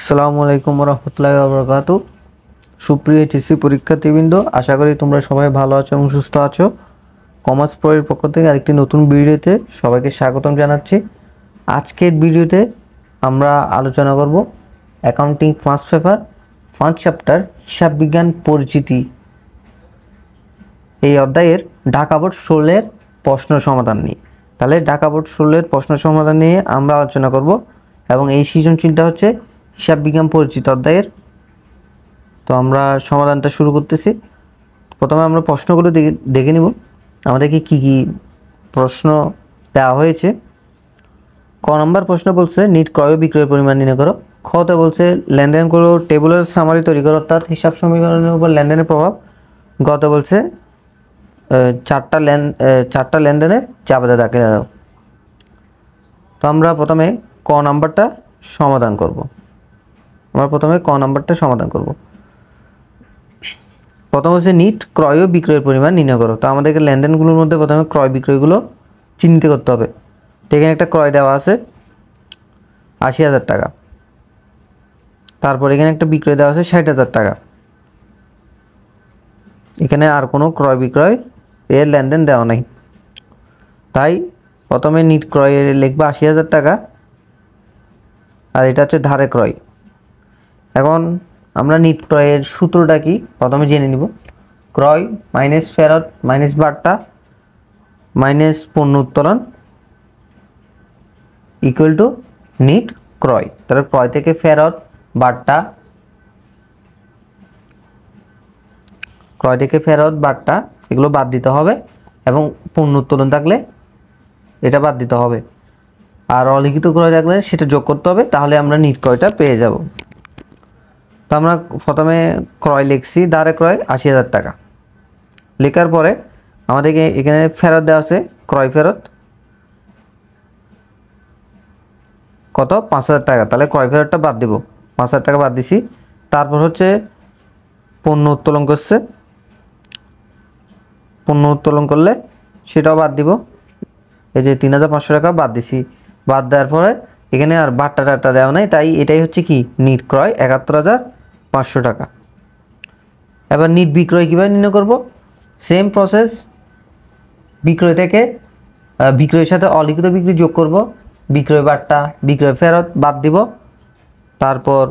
আসসালামু আলাইকুম রহমতুল্লাহি ওয়া বারাকাতুহু। সুপ্রিয় এইচএসসি পরীক্ষার্থীবৃন্দ, আশা করি তোমরা সবাই ভালো আছো এবং সুস্থ আছো। কমার্স প্রোর পক্ষ থেকে আরেকটি নতুন ভিডিওতে সবাইকে স্বাগতম জানাচ্ছি। আজকের ভিডিওতে আমরা আলোচনা করব accounting first paper first chapter হিসাব বিজ্ঞান পরিচিতি, এই অধ্যায়ের ঢাকা বোর্ড 16 প্রশ্ন সমাধান নিয়ে। তাহলে ঢাকা বোর্ড 16 প্রশ্ন সমাধান নিয়ে আমরা আলোচনা করব এবং এই সৃজনশীলটা হচ্ছে হিসাব বিজ্ঞান পরিচিতি অধ্যায়ের। তো আমরা সমাধানটা শুরু করতেছি। প্রথমে আমরা প্রশ্নগুলো দেখে নিব আমাদেরকে কি কি প্রশ্ন দেওয়া হয়েছে। ক নম্বর প্রশ্ন বলছে নিট ক্রয় ও বিক্রয়ের পরিমাণ নির্ণয় করো। খতে বলছে লেনদেনগুলো টেবুলার সামারি তৈরি করো, অর্থাৎ হিসাব সমীকরণের উপর লেনদেনের প্রভাব। গতে বলছে চারটা লেনদেনের চাপাতে দাগে দাও। তো আমরা প্রথমে ক নাম্বারটা সমাধান করব। প্রথম হচ্ছে নিট ক্রয় ও বিক্রয়ের পরিমাণ নির্ণয় করো। তো আমাদেরকে লেনদেনগুলোর মধ্যে প্রথমে ক্রয় বিক্রয়গুলো চিহ্নিত করতে হবে। তো এখানে একটা ক্রয় দেওয়া আছে 80,000 টাকা, তারপর এখানে একটা বিক্রয় দেওয়া আছে 60,000 টাকা। এখানে আর কোনো ক্রয় বিক্রয় এর লেনদেন দেওয়া নাই, তাই প্রথমে নিট ক্রয়ে লিখবা 80,000 টাকা, আর এটা হচ্ছে ধারে ক্রয়। এখন আমরা নিট ক্রয়ের সূত্রটা কি প্রথমে জেনে নিব। ক্রয় মাইনাস ফেরত মাইনাস বাট্টা মাইনাস পণ্য উত্তোলন ইকুয়াল টু নিট ক্রয়। তাহলে ক্রয় থেকে ফেরত বাট্টা, এগুলো বাদ দিতে হবে এবং পণ্য উত্তোলন থাকলে এটা বাদ দিতে হবে, আর অলিখিত ক্রয় থাকলে সেটা যোগ করতে হবে, তাহলে আমরা নিট ক্রয়টা পেয়ে যাব। তো আমরা প্রথমে ক্রয় লিখছি ধারে ক্রয় 80,000 টাকা। লেখার পরে আমাদেরকে এখানে ফেরত দেওয়া আছে ক্রয় ফেরত কত 5,000 টাকা, তাহলে ক্রয় ফেরতটা বাদ দিব, 5,000 টাকা বাদ দিছি। তারপর হচ্ছে পণ্য উত্তোলন করছে, পণ্য উত্তোলন করলে সেটাও বাদ দিব, এই যে 3,500 টাকা বাদ দিছি। বাদ দেওয়ার পরে এখানে আর বাট্টা দেওয়া নাই, তাই এটাই হচ্ছে কি নিট ক্রয় 71,500 টাকা। এবার নিট বিক্রয় কীভাবে নির্ণয় করব? সেম প্রসেস, বিক্রয় থেকে বিক্রয়ের সাথে অলিখিত বিক্রি যোগ করব, বিক্রয় বাট্টা বিক্রয় ফেরত বাদ দিব, তারপর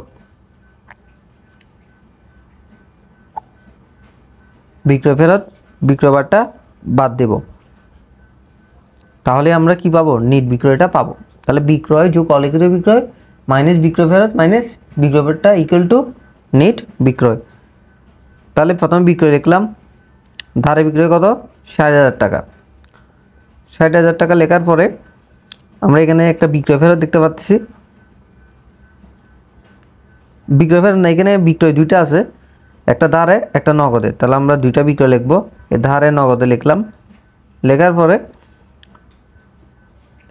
বিক্রয় ফেরত বিক্রয় বাট্টা বাদ দেব, তাহলে আমরা কি পাবো? নিট বিক্রয়টা পাবো। তাহলে বিক্রয় যোগ অলিখিত বিক্রয় মাইনাস বিক্রয় ফেরত মাইনাস বিক্রয় বাট্টা ইকুয়াল টু নিট বিক্রয়। তাহলে প্রথমে বিক্রয় লিখলাম, ধারে বিক্রয় কত 60,000 টাকা। 60,000 টাকা লেখার পরে আমরা এখানে একটা বিক্রয় ফেরত দেখতে পাচ্ছি। বিক্রয় ফেরত না, এখানে বিক্রয় দুইটা আছে, একটা ধারে একটা নগদে, তাহলে আমরা দুইটা বিক্রয় লিখবো। এ ধারে নগদে লিখলাম। লেখার পরে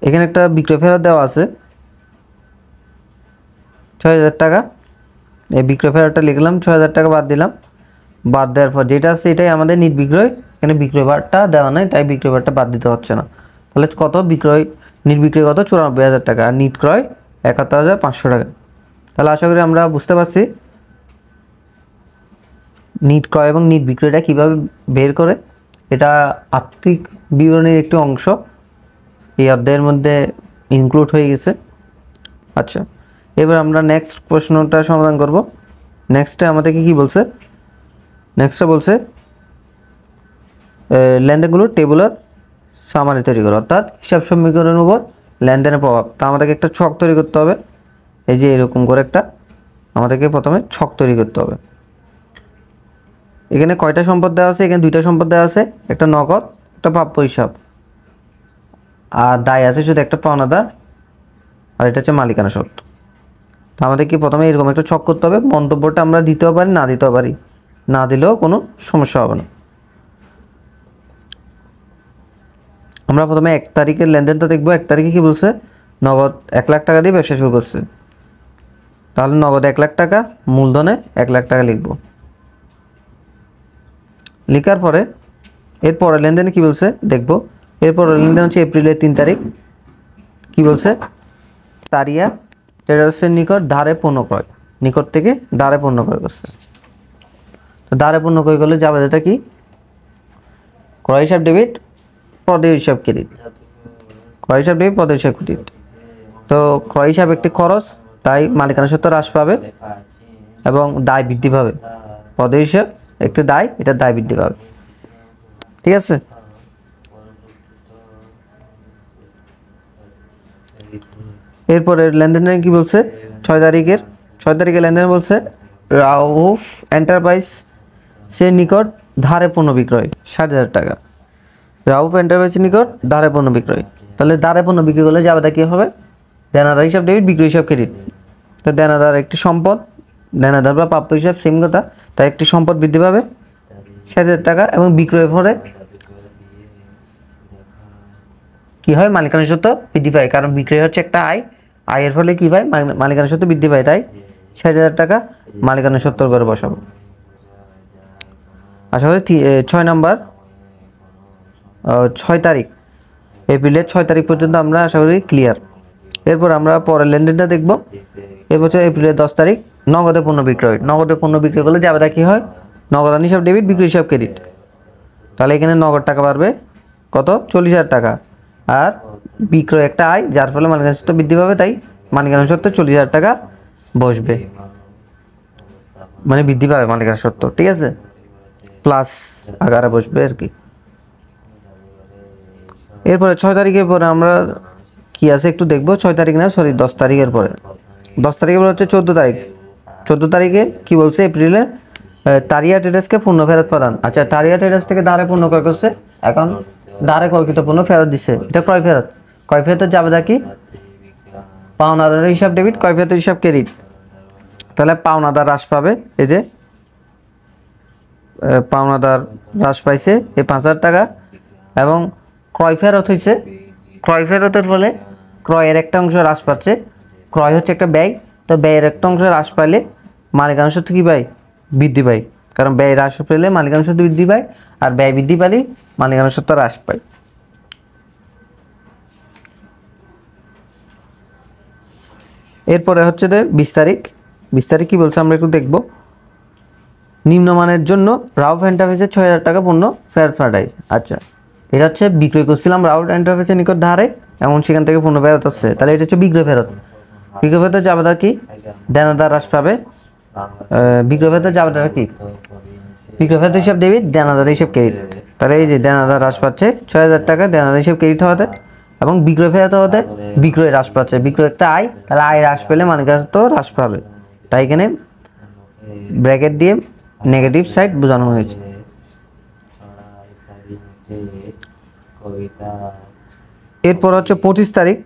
এখানে একটা বিক্রয় ফেরত দেওয়া আছে 6,000 টাকা। এই বিক্রয় ফেরতটা লিখলাম, 6,000 টাকা বাদ দিলাম। বাদ দেওয়ার পর যেটা আছে এটাই আমাদের নিট বিক্রয়। এখানে বিক্রয় বারটা দেওয়া নাই, তাই বিক্রয় বারটা বাদ দিতে হচ্ছে না। তাহলে কত নিট বিক্রয় কত 94,000 টাকা, আর নিট ক্রয় 71,500 টাকা। তাহলে আশা করি আমরা বুঝতে পারছি নিট ক্রয় এবং নিট বিক্রয়টা কীভাবে বের করে। এটা আর্থিক বিবরণীর একটি অংশ, এই অধ্যায়ের মধ্যে ইনক্লুড হয়ে গেছে। আচ্ছা, এবার আমরা নেক্সট প্রশ্নটা সমাধান করব। নেক্সটে আমাদেরকে কি বলছে? নেক্সটে বলছে লেনদেনগুলো টেবুলার সামারি তৈরি করো, অর্থাৎ হিসাব সমীকরণের উপর লেনদেনের প্রভাব। তা আমাদেরকে একটা ছক তৈরি করতে হবে। এই যে এরকম করে একটা আমাদেরকে প্রথমে ছক তৈরি করতে হবে। এখানে কয়টা সম্পদ দেওয়া আছে? এখানে দুইটা সম্পদ দেওয়া আছে, একটা নগদ একটা প্রাপ্য হিসাব, আর দায় আছে শুধু একটা পাওনাদার, আর এটা হচ্ছে মালিকানা সত্ত্ব। তো আমাদেরকে প্রথমে এরকম একটা ছক করতে হবে। মন্তব্যটা আমরা দিতেও পারি না দিতেও পারি, না দিলেও কোনো সমস্যা হবে না। আমরা প্রথমে 1 তারিখের লেনদেনটা দেখবো। 1 তারিখে কি বলছে? নগদ 1 লাখ টাকা দিয়ে ব্যবসা শুরু করছে, তাহলে নগদ 1 লাখ টাকা, মূলধনে 1 লাখ টাকা লিখব। লেখার পরে এরপরে লেনদেনে কি বলছে দেখবো। এরপর লেনদেন হচ্ছে এপ্রিলের 3 তারিখ। কি বলছে? তারিয়া ট্রেডার্সের নিকট ধারে পণ্য ক্রয়। নিকট থেকে দ্বারে পণ্য ক্রয় করছে। তো দ্বারে পণ্য ক্রয় করলে জাবেদাটা কি? ক্রয় হিসাব ডেবিট, প্রদেয় হিসাব ক্রেডিট। ক্রয় হিসাব ডেবিট, প্রদেয় হিসাব ক্রেডিট। তো ক্রয় হিসাব একটি খরচ, তাই মালিকানা সত্ত্ব হ্রাস পাবে এবং দায় বৃদ্ধি পাবে। প্রদেয় হিসাব একটি দায়, এটা দায় বৃদ্ধি পাবে। ঠিক আছে। এরপরে লেনদেনের কি বলছে? 6 তারিখের লেনদেন বলছে রাউফ এন্টারপ্রাইজ সে নিকট ধারে পণ্য বিক্রয় 60,000 টাকা। রাউফ এন্টারপ্রাইজের নিকট ধারে পণ্য বিক্রয়, তাহলে ধারে পণ্য বিক্রি করলে জাবেদা কি হবে? দেনাদার হিসাব ডেবিট, বিক্রয় হিসাব ক্রেডিট। তো দেনাদার একটি সম্পদ, দেনাদার বা প্রাপ্য হিসাব সেম কথা, তাই একটি সম্পদ বৃদ্ধি পাবে 60,000 টাকা এবং বিক্রয়ের ফলে কি হয়? মালিকানা সত্ত্ব বৃদ্ধি পায়, কারণ বিক্রয় হচ্ছে একটা আয়, আয়ের ফলে কি পায়? মালিকানা সত্ত্ব বৃদ্ধি পায়, তাই 60,000 টাকা মালিকানা সত্ত্ব করে বসাবো। আশা করি 6 নাম্বার 6 তারিখ, এপ্রিলের 6 তারিখ পর্যন্ত আমরা আশা করি ক্লিয়ার। এরপর আমরা পরের লেনদেনটা দেখব। এবছর এপ্রিলের 10 তারিখ নগদে পণ্য বিক্রয়। নগদে পণ্য বিক্রয় করলে জাবেদা কি হয়? নগদান হিসাব ডেবিট, বিক্রয় হিসাব ক্রেডিট। তাহলে এখানে নগদ টাকা বাড়বে কত? 40,000 টাকা। আর বিক্রয় একটা আয়, যার ফলে মালিকানা সত্ত্ব বৃদ্ধি পাবে, তাই মালিকানা সত্ত্ব 40,000 টাকা বসবে, মানে বৃদ্ধি পাবে মালিকানা সত্ত্ব। ঠিক আছে, প্লাস আকারে বসবে আর কি। এরপরে 6 তারিখের পরে আমরা কি আছে একটু দেখবো। 6 তারিখ না, সরি 10 তারিখের পরে। 10 তারিখের পরে হচ্ছে 14 তারিখ। 14 তারিখে কি বলছে? এপ্রিলে তারিয়া ট্রেডার্সকে পণ্য ফেরত প্রদান। আচ্ছা, তারিয়া ট্রেডার্স থেকে দ্বারে পণ্য ক্রয় করছে, এখন দ্বারে ক্রয়কৃত পণ্য ফেরত দিচ্ছে, এটা ক্রয় ফেরত। ক্রয় ফেরতের জাবেদা কি? পাওনাদারের হিসাব ডেবিট, ক্রয় ফেরতের হিসাব ক্রেডিট। তাহলে পাওনাদার হ্রাস পাবে, এই যে পাওনাদার হ্রাস পাইছে এই 5,000 টাকা, এবং ক্রয় ফেরত হয়েছে। ক্রয় ফেরতের ফলে ক্রয়ের একটা অংশ হ্রাস পাচ্ছে। ক্রয় হচ্ছে একটা ব্যয়, তো ব্যয়ের একটা অংশ হ্রাস পাইলে মালিকানা সত্ত্ব কী পায়? বৃদ্ধি পায়, কারণ ব্যয় হ্রাস পেলে মালিকানা সত্ত্ব বৃদ্ধি পায়, আর ব্যয় বৃদ্ধি পেলেই মালিকানা সত্ত্ব হ্রাস পায়। এরপরে হচ্ছে 20 তারিখ। 20 তারিখ কী বলছে আমরা একটু দেখব। নিম্নমানের জন্য রাউফ এন্টারপ্রাইজের 6,000 টাকা পণ্য ফেরত পাঠায়। আচ্ছা, এটা হচ্ছে বিক্রয় করছিলাম রাউফ এন্টারপ্রাইজের নিকট ধারে, এমন সেখান থেকে পণ্য ফেরত আসছে, তাহলে এটা হচ্ছে বিক্রয় ফেরত। বিক্রয় ফেরতের জাবেদা কি? দেনাদার হ্রাস পাবে। বিক্রয় ফেরতের জাবেদা কি? বিক্রয় ফেরত হিসাব ডেবিট, দেনাদার হিসাব ক্রেডিট। তাহলে এই যে দেনাদার হ্রাস পাচ্ছে 6,000 টাকা, দেনাদার হিসাব ক্রেডিট হওয়াতে, এবং বিক্রয় ফেরত হওয়াতে বিক্রয় হ্রাস পাচ্ছে। বিক্রয় একটা আয়, তাহলে আয় হ্রাস পেলে মালিকানা সত্ত্ব হ্রাস পাবে, তাই এখানে ব্র্যাকেট দিয়ে নেগেটিভ সাইড বোঝানো হয়েছে। এরপর হচ্ছে 25 তারিখ।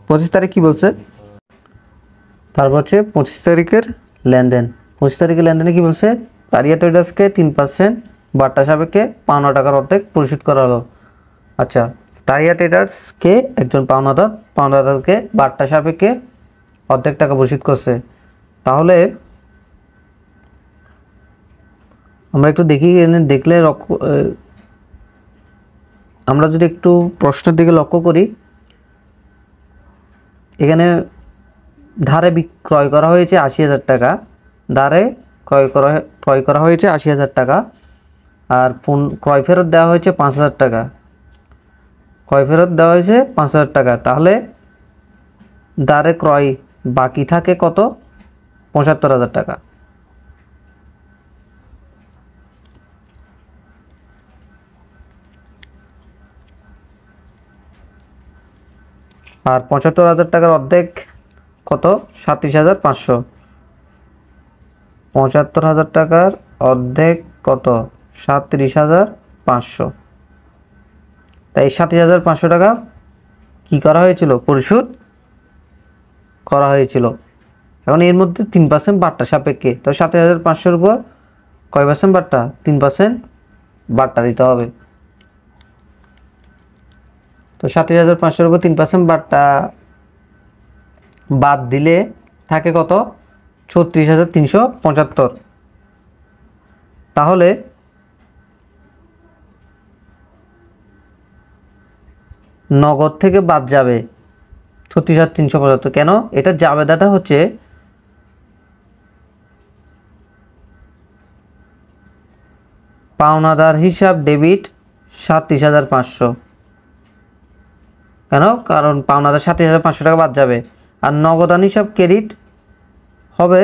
25 তারিখ কি বলছে? তারপর হচ্ছে 25 তারিখের লেনদেন। 25 তারিখের লেনদেনে কি বলছে? তারিয়া ট্রেডার্সকে 3% বার্তা সাপেক্ষে পাওনা টাকার অর্ধেক পরিশোধ করা হলো। আচ্ছা, তারিয়া ট্রেডার্সকে একজন পাওনাদারকে বার্তা সাপেক্ষে অর্ধেক টাকা পরিশোধ করছে। তাহলে আমরা একটু দেখি, দেখলে আমরা যদি একটু প্রশ্নের দিকে লক্ষ্য করি, এখানে ধারে বিক্রয় করা হয়েছে 80,000 টাকা, ধারে ক্রয় করা হয়েছে 80,000 টাকা, আর ক্রয় ফেরত দেওয়া হয়েছে 5,000 টাকা। ক্রয় ফেরত দেওয়া হয়েছে 5,000 টাকা, তাহলে ধারে ক্রয় বাকি থাকে কত? 75,000 টাকা। আর 75,000 টাকার অর্ধেক কত? 37,500। 75,000 টাকার অর্ধেক কত? 37,500। তাই 37,500 টাকা কি করা হয়েছিল? পরিশোধ করা হয়েছিল। এখন এর মধ্যে 3% বার্তা সাপেক্ষে, তো 37,500-র উপর কয় পার্সেন্ট বার্তা? 3% বার্তা দিতে হবে। তো 37,500-র উপর 3% বার্তা বাদ দিলে থাকে কত? 36,375। তাহলে নগদ থেকে বাদ যাবে 36,375। কেন? এটা জাবেদাটা হচ্ছে পাওনাদার হিসাব ডেবিট 37,500। কেন? কারণ পাওনাদার 37,500 টাকা বাদ যাবে। আর নগদান হিসাব ক্রেডিট হবে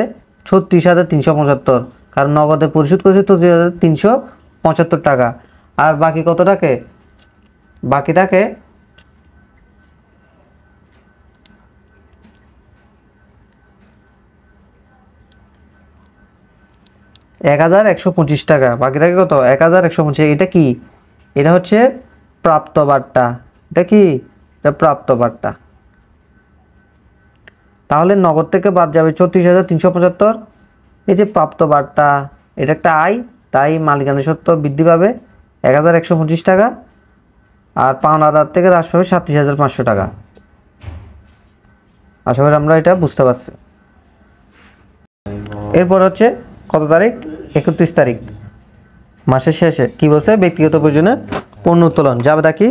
36,375, কারণ নগদে পরিশোধ করেছে 36,375 টাকা। আর বাকি কত থাকে? বাকি থাকে 1,125 টাকা। বাকি থাকে কত? 1,125। এটা কি? এটা হচ্ছে প্রাপ্ত বার্তা। এটা কি? এটা প্রাপ্ত বার্তা। তাহলে নগদ থেকে বাদ যাবে 36,375। এই যে প্রাপ্ত বার্তা, এটা একটা আয়, তাই মালিকানা সত্ত্ব বৃদ্ধি পাবে 1,125 টাকা। আর পাওনাদার থেকে হ্রাস পাবে 37,500 টাকা। আশা করি আমরা এটা বুঝতে পারছি। এরপর হচ্ছে কত তারিখ? 31 তারিখ, মাসের শেষে। কি বলছে? ব্যক্তিগত প্রয়োজনে পণ্য উত্তোলন। জাবেদা কি?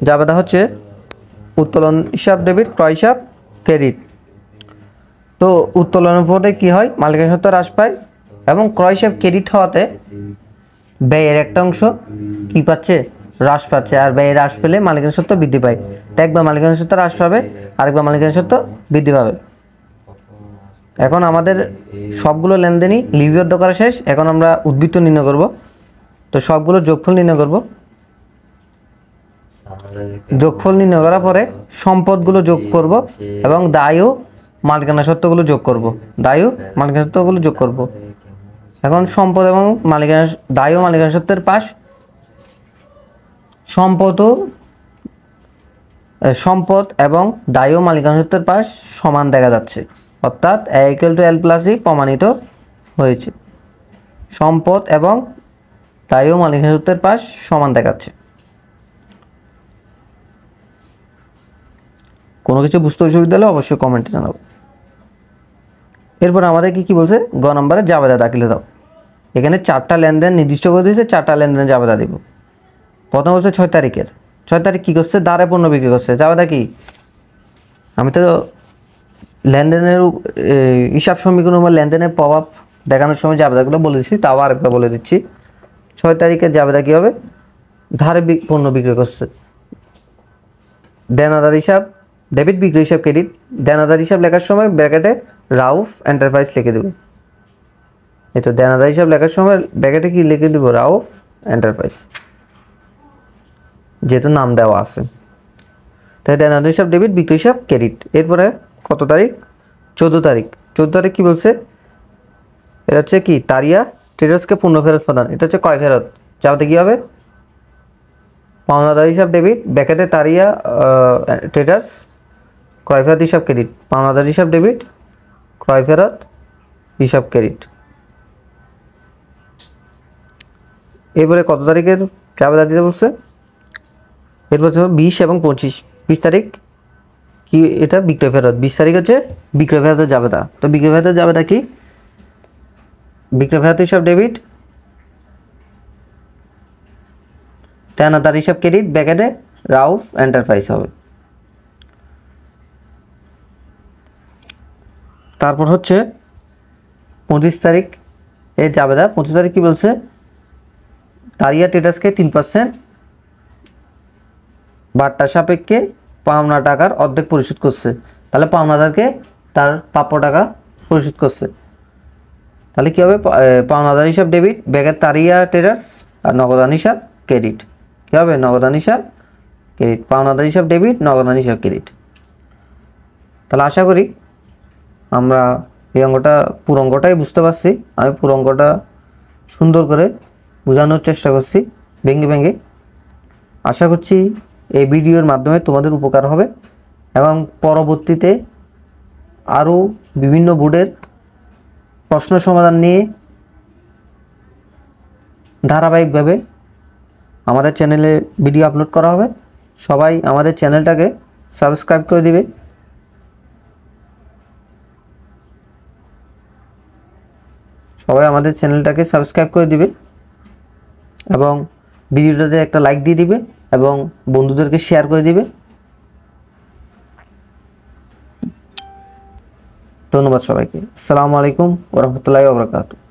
জাবেদা হচ্ছে উত্তোলন হিসাব ডেবিট, ক্রয় হিসাব ক্রেডিট। তো উত্তোলনের পরে কি হয়? মালিকানা সত্ত্ব হ্রাস পায় এবং ক্রয় হিসাব ক্রেডিট হওয়াতে ব্যয়ের একটা অংশ কি পাচ্ছে? হ্রাস পাচ্ছে। আর ব্যয়ের হ্রাস পেলে মালিকানা সত্ত্ব বৃদ্ধি পায়। তো একবার মালিকানা সত্ত্ব হ্রাস পাবে, আরেকবার মালিকানা সত্ত্ব বৃদ্ধি পাবে। এখন আমাদের সবগুলো লেনদেনই লিপিবদ্ধ করা শেষ। এখন আমরা উদ্বৃত্ত নির্ণয় করব। তো সবগুলো যোগফল নির্ণয় করব। যোগফল নির্ণয় করার পরে সম্পদগুলো যোগ করব এবং দায় ও মালিকানা সত্ত্বগুলো যোগ করব। দায় ও মালিকানা সত্ত্বগুলো যোগ করব। এখন সম্পদ এবং মালিকানা, দায় ও মালিকানা সত্ত্বের পাশ, সম্পদ এবং দায় ও মালিকানা সত্ত্বের পাশ সমান দেখা যাচ্ছে, অর্থাৎ A=L+E প্রমাণিত হয়েছে। সম্পদ এবং দায় ও মালিকানা সত্ত্বের পাশ সমান দেখাচ্ছে। কোনো কিছু বুঝতে অসুবিধা হলে অবশ্যই কমেন্টে জানাবো। এরপর আমাদের কি বলছে? গ নম্বরে জাবেদা দাখিলে দাও। এখানে 4টা লেনদেন নির্দিষ্ট করে দিয়েছে, 4টা লেনদেন জাবেদা দিব। প্রথম হচ্ছে 6 তারিখের। 6 তারিখ কী করছে? দ্বারে পণ্য বিক্রি করছে। জাবেদা কি? আমি তো লেনদেনের হিসাব সমীকরণ বা লেনদেনের প্রভাব দেখানোর সময় জাবেদাগুলো বলে দিচ্ছি, তাও আরেকবার বলে দিচ্ছি। 6 তারিখের জাবেদা কী হবে? ধারে পণ্য বিক্রি করছে। দেনাদার হিসাব ডেবিট, বিক্রি হিসাব ক্রেডিট। দেনাদার হিসাব লেখার সময় ব্র্যাকেটে রাউফ এন্টারপ্রাইজ লিখে দেবো। এই তো দেনাদার হিসাব লেখার সময় ব্র্যাকেটে কি লিখে দেবো? রাউফ এন্টারপ্রাইজ, যেহেতু নাম দেওয়া আছে। তাই দেনাদার হিসাব ডেবিট, বিক্রি হিসাব ক্রেডিট। এরপরে কত তারিখ? 14 তারিখ। 14 তারিখ কী বলছে? এটা হচ্ছে কি? তারিয়া ট্রেডার্সকে পণ্য ফেরত প্রদান। এটা হচ্ছে ক্রয় ফেরত। যাতে কী হবে? পাওনাদার হিসাব ডেবিট, ব্র্যাকেটে তারিয়া ট্রেডার্স, ক্রয় ফেরত হিসাব ক্রেডিট। পাওনাদার হিসাব ডেবিট, ক্রয় ফেরত হিসাব ক্রেডিট। এরপরে কত তারিখের জাবেদা দিতে বলছে? এরপর 20 এবং 25। 20 তারিখ কি? এটা বিক্রয় ফেরত। 20 তারিখ হচ্ছে বিক্রয় ফেরতের জাবেদা। তো বিক্রয় ফেরতের জাবেদা কি? বিক্রয় ফেরত হিসাব ডেবিট, দেনাদার হিসাব ক্রেডিট, ব্র্যাকেটে রাউফ এন্টারপ্রাইজ হবে। তারপর হচ্ছে 25 তারিখ এর জাবেদা। 25 তারিখ কি বলছে? তারিয়া ট্রেডার্সকে 3% বার্তা সাপেক্ষে পাওনা টাকার অর্ধেক পরিশোধ করছে। তাহলে পাওনাদারকে তার প্রাপ্য টাকা পরিশোধ করছে। তাহলে কী হবে? পাওনাদার হিসাব ডেবিট, ব্যাগের তারিয়া ট্রেডার্স, আর নগদান হিসাব ক্রেডিট। কী হবে? নগদান হিসাব ক্রেডিট। পাওনাদার হিসাব ডেবিট, নগদান হিসাব ক্রেডিট। তাহলে আশা করি আমরা এই অঙ্কটা, পুরো অঙ্কটাই বুঝতে পারছি। আমি পুরো অঙ্কটা সুন্দর করে বোঝানোর চেষ্টা করছি, ভেঙে ভেঙে। আশা করছি এই ভিডিওর মাধ্যমে তোমাদের উপকার হবে এবং পরবর্তীতে আরও বিভিন্ন বোর্ডের প্রশ্ন সমাধান নিয়ে ধারাবাহিকভাবে আমাদের চ্যানেলে ভিডিও আপলোড করা হবে। সবাই আমাদের চ্যানেলটাকে সাবস্ক্রাইব করে দিবে। সবাই আমাদের চ্যানেলটাকে সাবস্ক্রাইব করে দিবে এবং ভিডিওটাতে একটা লাইক দিয়ে দিবে এবং বন্ধুদেরকে শেয়ার করে দিবে। ধন্যবাদ সবাইকে। আসসালামু আলাইকুম ওয়া রাহমাতুল্লাহি ওয়া বারাকাতুহু।